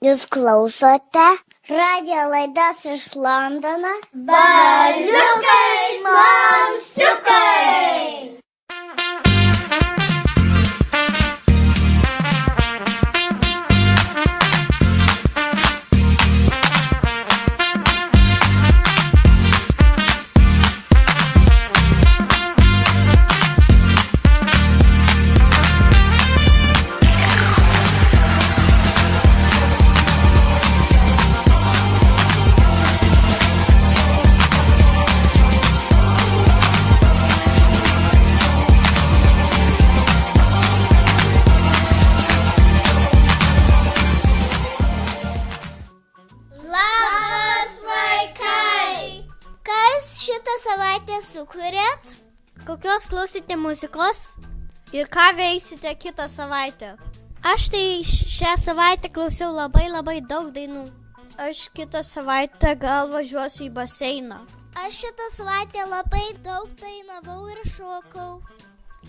Jūs klausote radijo laidas iš Londono. Baliukai slamsiukai! Sukūrėt? Kokios klausite muzikos? Ir ką veiksite kitą savaitę? Aš tai šią savaitę klausiau labai daug dainų. Aš kitą savaitę gal važiuosiu į baseiną. Aš šitą savaitę labai daug dainavau ir šokau.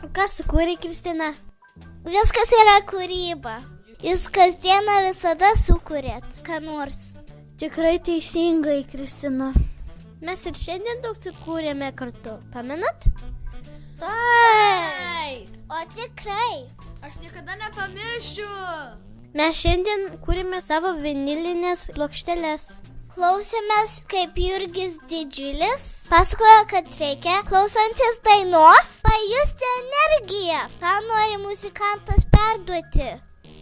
O ką sukūrė Kristina? Viskas yra kūryba. Jūs kasdieną visada sukūrėt ką nors. Tikrai teisingai, Kristina. Mes ir šiandien daug sukūrėme kartu. Pamenat? Taip! O tikrai. Aš niekada nepamiršiu. Mes šiandien kūrėme savo vinilinės plokšteles. Klausėmės, kaip Jurgis Didžiulis pasakojo, kad reikia, klausantis dainos, pajusti energiją. Ką nori muzikantas perduoti?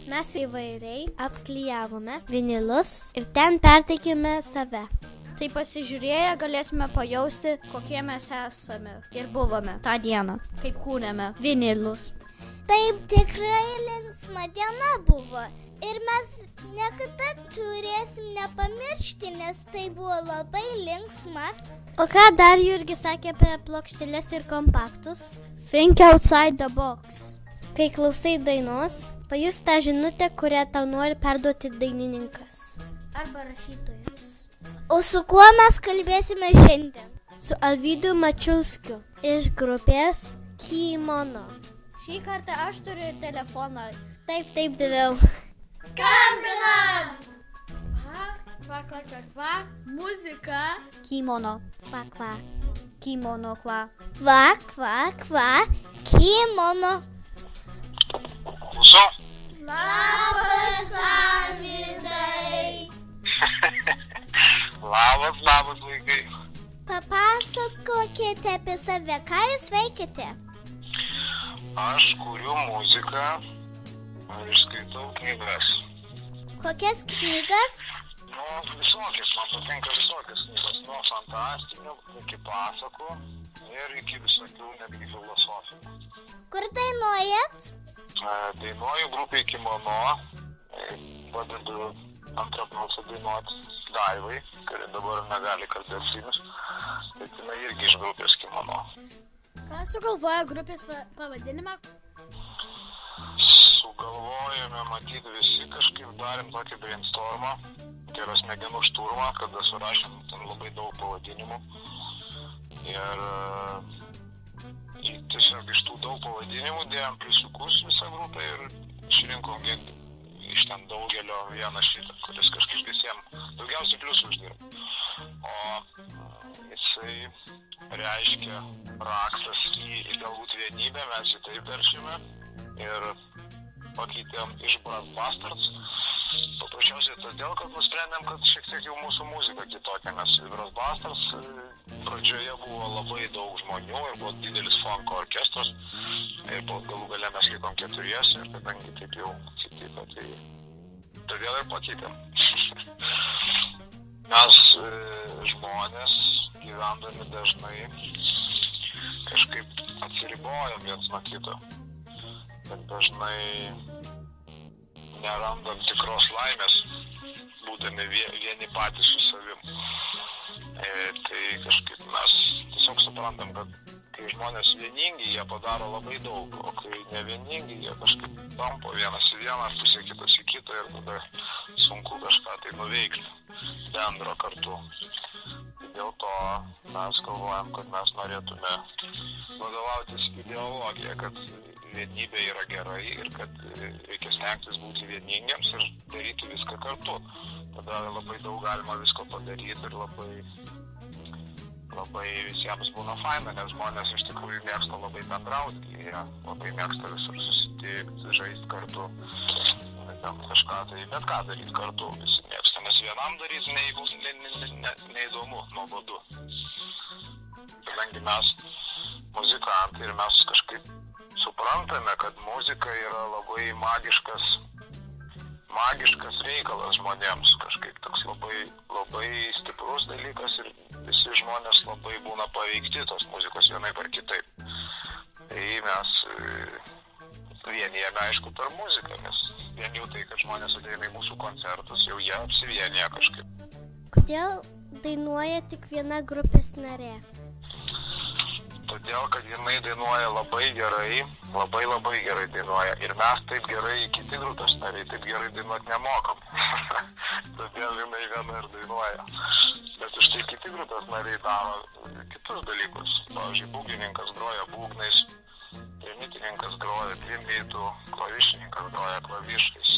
Mes įvairiai apklijavome vinilus ir ten perteikėme save. Tai pasižiūrėję galėsime pajausti, kokie mes esame ir buvome tą dieną, kaip kūrėme vinilus. Taip, tikrai linksma diena buvo ir mes niekada turėsim nepamiršti, nes tai buvo labai linksma. O ką dar Jurgis sakė apie plokšteles ir kompaktus? Think outside the box. Kai klausai dainos, pajus tą žinutę, kurią tau nori perduoti dainininkas arba rašytojas. O su kuo mes kalbėsime šiandien? Su Alvydu Mačiulskiu iš grupės Kimono. Šį kartą aš turiu telefoną. Taip, daviau. Skambinam! Kva, muzika. Kimono. Kva. Kimono, kva. Kva, kimono. Klausau. Labas, Alvydai. Labas, vaikai. Papasakokite apie save, ką jūs veikite? Aš kuriu muziką ir skaitau knygas. Kokias knygas? Visokias, man patinka visokias knygas. Nuo fantastinių iki pasakų ir iki visokių netgi filosofinių. Kur dainuojat? Dainuoju grupėj Kimono, padedu antrą balsą dainuoti Daivai, kuri dabar negali kalbėti simis, bet jinai irgi iš grupės Kimono. Ką sugalvoja grupės pavadinimą? Sugalvojame, matyti visi, kažkaip darėm tokį brainstormą, tai yra smegenų šturmą, kada surašėm ten labai daug pavadinimų. Ir tiesiog iš tų daug pavadinimų dėjom pliusiukus visą grupę ir išrinkom iš ten daugelio vieną šitą, kuris kažkaip visiems daugiausiai pliusų uždirba. O jisai reiškia raktas į galbūt vienybę, mes jį taip veršime ir pakeitėm iš Brassbusters. Paprasčiausiai todėl, kad nusprendėm, kad šiek tiek jau mūsų muzika kitokia, nes Brassbusters pradžioje buvo labai daug žmonių ir buvo didelis funko orkestras ir galų gale mes likom keturiese ir kadangi taip jau atsitiko, tai todėl ir pakeitėm. Mes žmonės gyvendami dažnai kažkaip atsiribojam viens nuo kito, bet dažnai nerandam tikros laimės, būdami vieni patys su savim. Tai kažkaip mes tiesiog suprantam, kad kai žmonės vieningi, jie padaro labai daug, o kai ne vieningi, jie kažkaip tampo vienas į vieną, pusė kitas į kitą ir tada sunku kažką tai nuveikti bendro kartu. dėl to mes galvojam, kad mes norėtume vadovautis ideologiją, kad vienybė yra gerai ir kad reikia stengtis būti vieningiems ir daryti viską kartu. Tada labai daug galima visko padaryti ir labai visiems būna faina, nes žmonės iš tikrųjų mėgsta labai bendrauti, jie labai mėgsta visur susitikti, žaisti kartu, kažką tai, bet ką daryti kartu visi mėgsta, nes vienam daryti neįdomu, nuobodu. Kadangi mes muzikantai ir mes kažkaip suprantame, kad muzika yra labai magiškas reikalas žmonėms, kažkaip toks labai stiprus dalykas ir visi žmonės labai būna paveikti tos muzikos vienaip ar kitaip. Tai mes vienijame, aišku, per muziką, nes vien jau tai, kad žmonės ateina į mūsų koncertus, jau jie apsivienyje kažkaip. Kodėl dainuoja tik viena grupės narė? Todėl, kad jinai dainuoja labai gerai, labai gerai dainuoja. Ir mes taip gerai, kiti grupės nariai, taip gerai dainuoti nemokam. Todėl jinai viena ir dainuoja. Bet už tai kiti grupės nariai daro kitus dalykus. Pavyzdžiui, būgnininkas groja būgnais, trimitininkas groja trimitų, klavišininkas groja klavišais,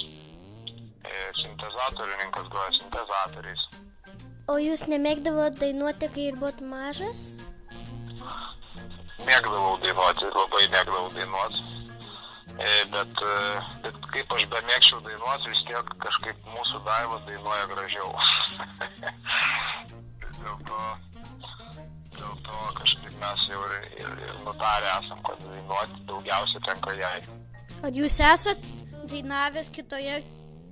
sintezatorininkas groja sintezatoriais. O jūs nemėgdavote dainuoti, kai ir buvot mažas? Mėgdavau dainuoti, labai mėgdavau dainuoti, bet kaip aš bemėgčiau dainuoti, vis tiek kažkaip mūsų Daiva dainuoja gražiau. Dėl to kažkaip mes jau ir nutarę esam, kad dainuoti daugiausia tenka jai. Ar jūs esat dainavęs kitoje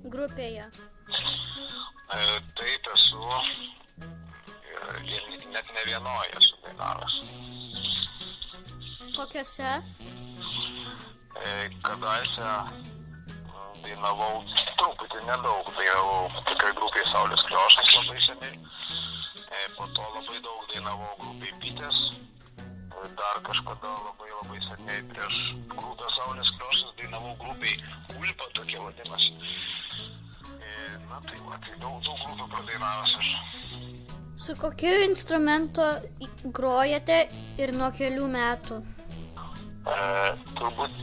grupėje? Taip esu ir net ne vienoje esu dainavęs. Kokiose? Kadaise dainavau truputį nedaug, dainavau tikrai grupiai Saulės Kliošas labai seniai. Po to labai daug dainavau grupiai Bitės. Dar kažkada labai seniai prieš grupę Saulės Kliošas dainavau grupiai Kulpa, tokia vadinasi. Na tai daug grupių pradainavęs aš. Su kokiu instrumentu grojate ir nuo kelių metų? Turbūt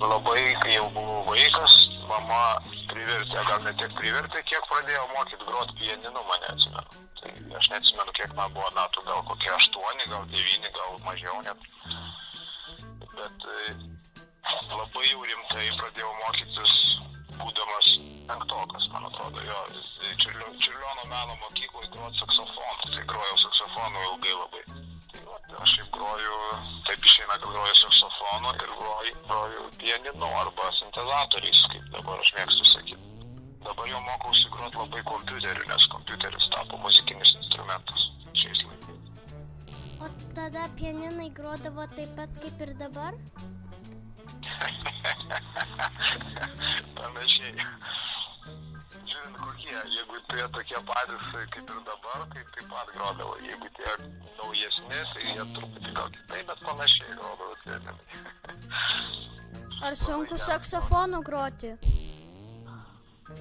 labai, kai jau buvau vaikas, mama privertė, gal ne tiek privertė, kiek pradėjo mokyti groti pianinu, mane atsimenu. Tai aš neatsimenu, kiek man buvo metų, gal kokie 8, gal 9, gal mažiau net. Bet labai jau rimtai pradėjau mokytis, būdamas 5-okas, man atrodo, jo, Čiurlionio meno mokykloje groti saksofonu, tai grojau saksofonu ilgai labai. Aš šiaip groju, taip išeina, kad groju saksofonu ir groju pianinu arba sintezatoriais, kaip dabar aš mėgstu sakyti. Dabar jau mokausi groti labai kompiuteriu, nes kompiuteris tapo muzikinis instrumentas šiais laikais. O tada pianinai grodavo taip pat kaip ir dabar? Panašiai. Žiūrint kokie, jeigu tie tokie patys kaip ir dabar, tai taip pat grodavo. Jeigu tie naujesni, tai jie truputį gal kitaip, bet panašiai grodavo pianinai. Ar sunku saksofonu groti?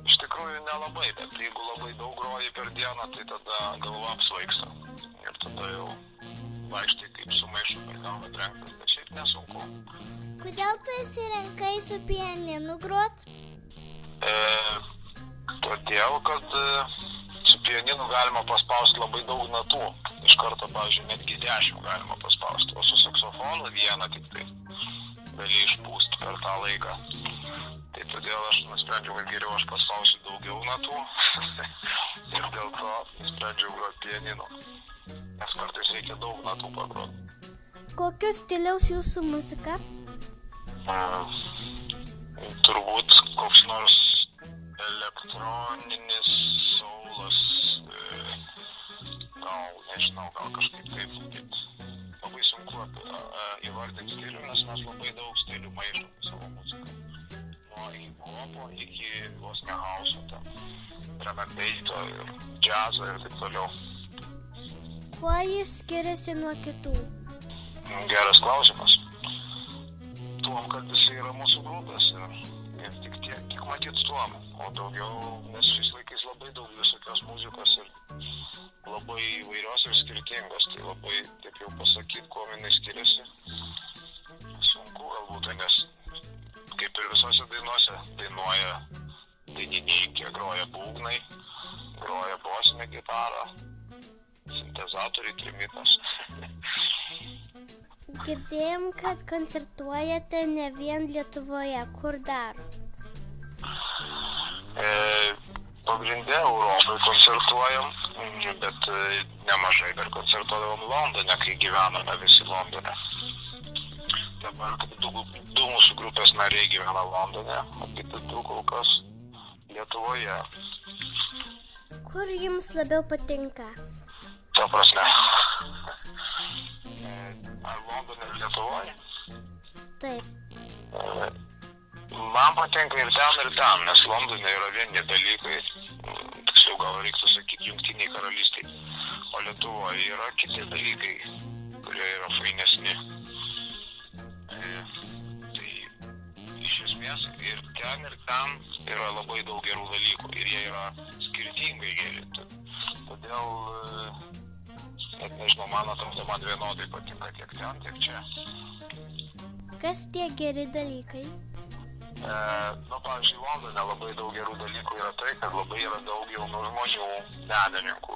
Iš tikrųjų nelabai, bet jeigu labai daug groji per dieną, tai tada galva apsvaigsta. Ir tada jau vaikštai kaip su maišu per galvą trenktas, bet šiaip nesunku. Kodėl tu įsirinkai su pianinu grot? Todėl, kad su pianinu galima paspausti labai daug natų. Iš karto, pavyzdžiui, netgi 10 galima paspausti, o su saksofonu vieną tik tai gali išpūsti per tą laiką. Tai todėl aš nusprendžiau, kad geriau aš paspausiu daugiau natų ir dėl to nusprendžiau groti pianinu. Nes kartais reikia daug natų pagroti. Kokio stiliaus jūsų muzika? Turbūt koks nors elektroninis saulas, gal kažkaip taip. Labai sunku įvardinti stilių, nes mes labai daug stilių maišom savo muziką. Nuo hip-hopo iki vos ne hauso, drum and basso ir džiazo ir taip toliau. Kuo jis skiriasi nuo kitų? Geras klausimas. Tuom, kad jis yra mūsų grupės ir tik matyt tuom, o daugiau, nes šiais laikais labai daug visokios muzikos ir labai įvairios ir skirtingos. Tai labai, taip jau pasakyti, kuo jinai skiriasi. Sunku galbūt, nes kaip ir visose dainuose dainuoja dainininkė, groja būgnai, groja bosinė gitara, sintezatoriai, trimitas. Girdėjom, kad koncertuojate ne vien Lietuvoje. Kur dar? Pagrinde Europai koncertuojam, bet nemažai dar koncertuodavom Londone, kai gyvename visi Londone. Dabar du mūsų grupės nariai gyvena Londone, o kiti du kol kas Lietuvoje. Kur jums labiau patinka? Ta prasme. Ar Londone ir Lietuvoje? Taip. Man patinka ir ten, nes Londone yra vieni dalykai, tiksliau gal reiktų sakyti Jungtiniai Karalystiai, o Lietuvoje yra kiti dalykai, kurie yra fainesni. Tai iš esmės ir ten yra labai daug gerų dalykų ir jie yra skirtingai geri. Todėl, net nežinau, man atrodo, man vienodai patinka tiek ten, tiek čia. Kas tie geri dalykai? Pavyzdžiui, Londone labai daug gerų dalykų yra tai, kad labai yra daug jaunų žmonių, menininkų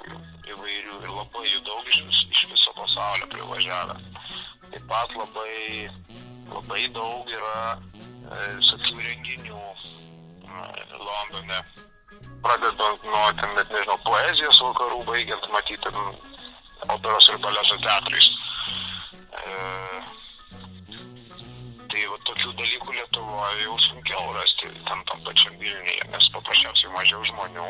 įvairių ir labai jų daug iš viso pasaulio privažiavę. Taip pat labai daug yra visokių renginių Londone. Pradedant nuo, net nežinau, poezijos vakarų, baigiant matyti operos ir baleto teatrais. Tai tokių dalykų Lietuvoje jau sunkiau rasti tam pačiam Vilniuje, nes paprasčiausiai mažiau žmonių.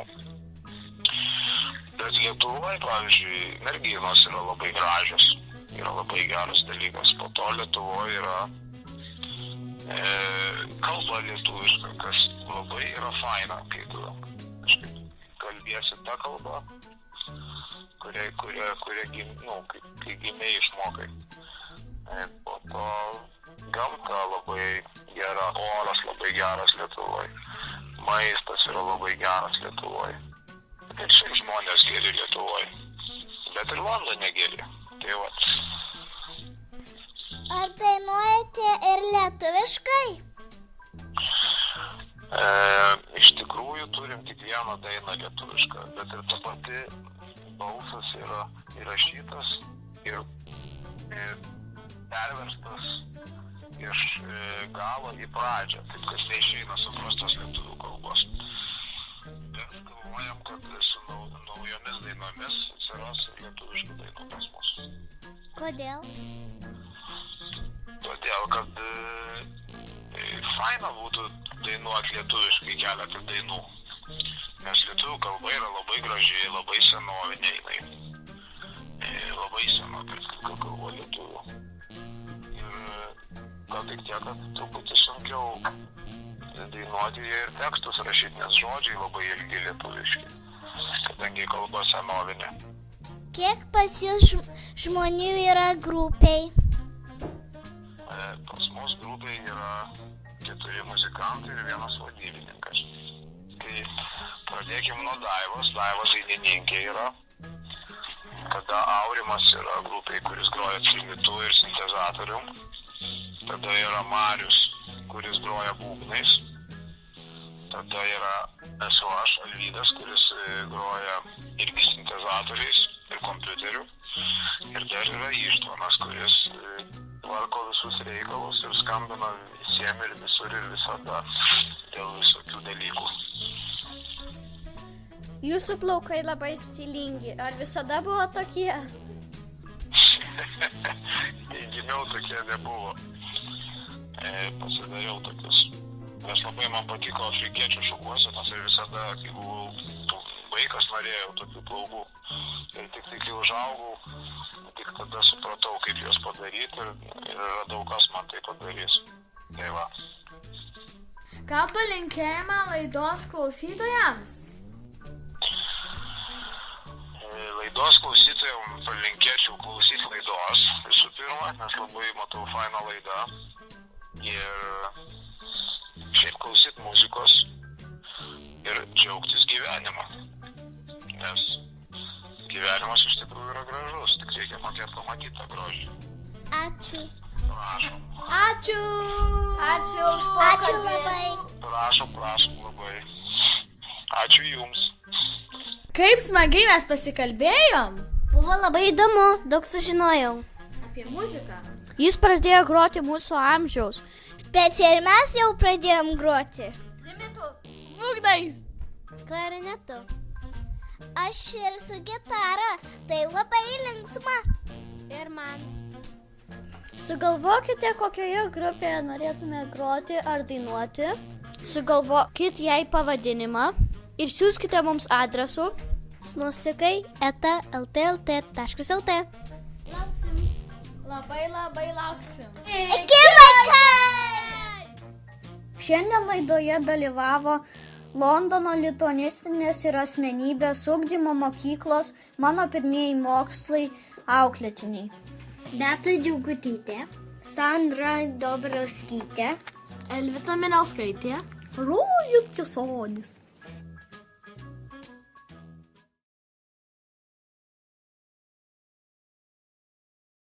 Bet Lietuvoje, pavyzdžiui, merginos yra labai gražios, yra labai geras dalykas. Po to Lietuvoje yra kalba lietuviška, kas labai yra faina, kai tu kažkaip kalbėsi tą kalbą, kuria gimei išmokai. Po to gamta labai gera, oras labai geras Lietuvoje, maistas yra labai geras Lietuvoje. Ir šiaip žmonės geri Lietuvoje, bet ir Londone geri. Tai vat. Ar dainuojate ir lietuviškai? Iš tikrųjų turim tik vieną dainą lietuvišką, bet ir ta pati balsas yra įrašytas ir perverstas iš galo į pradžią, taip kad neišeina suprastos lietuvių kalbos. Bet galvojam, kad su naujomis dainomis atsiras lietuviškų dainų pas mus. Kodėl? Todėl, kad faina būtų dainuoti lietuviškai keletą dainų. Nes lietuvių kalba yra labai graži, labai senovinė jinai. Labai sena, tarp kalba lietuvių. Ir gal tik tiek, kad truputį sunkiau dainuoti ir tekstus rašyti, nes žodžiai labai ilgi lietuviški, kadangi kalba senovinė. Kiek pas jūs žmonių yra grupiai? Pas mus grupiai yra 4 muzikantai ir 1 vadybininkas. Tai pradėkim nuo Daivos. Daivos dainininkė yra. Tada Aurimas yra grupiai, kuris groja trimitu ir sintezatorium. Tada yra Marius, kuris groja būgnais. Tada yra esu aš, Alvydas, kuris groja irgi sintezatoriais ir kompiuteriu. Ir dar yra Ištvanas, kuris tvarko visus reikalus ir skambina visiems ir visur ir visada dėl visokių dalykų. Jūsų plaukai labai stilingi. Ar visada buvo tokie? Gimiau tokie nebuvo. Pasidariau tokius. Nes labai man patiko afrikiečių šukuosenos ir visada, kai buvau vaikas, norėjau tokių plaukų. Ir tik kai užaugau, tik tada supratau, kaip juos padaryti ir radau, kas man tai padarys. Tai va. Ką palinkėjimą laidos klausytojams? Laidos klausytojams palinkėčiau klausyti laidos visų pirma, nes labai matau fainą laidą. Ir šiaip klausyti muzikos ir džiaugtis gyvenimą. Nes gyvenimas iš tikrųjų yra gražus, tik reikia mokėti pamatyti tą grožį. Ačiū. Prašom. Ačiū. Ačiū už Ačiū pokalbį. labai. Prašom labai. Ačiū Jums. Kaip smagiai mes pasikalbėjom Buvo labai įdomu, daug sužinojau. apie muziką. Jis pradėjo groti mūsų amžiaus. Bet ir mes jau pradėjom groti. Trimitu. Būgnais. Klarinetu. Aš ir su gitara. Tai labai linksma. Ir man. Sugalvokite, kokioje grupėje norėtume groti ar dainuoti. Sugalvokite jai pavadinimą ir siųskite mums adresu. smalsiukai@ltlt.lt. Labai lauksim. Iki vaikai! Šiandien laidoje dalyvavo Londono lituanistinės ir asmenybės ugdymo mokyklos Mano pirmieji mokslai auklėtiniai. Beata Džiaugutytė, Sandra Dobroskytė, Elvita Minelskaitė. Rūjus Česonis.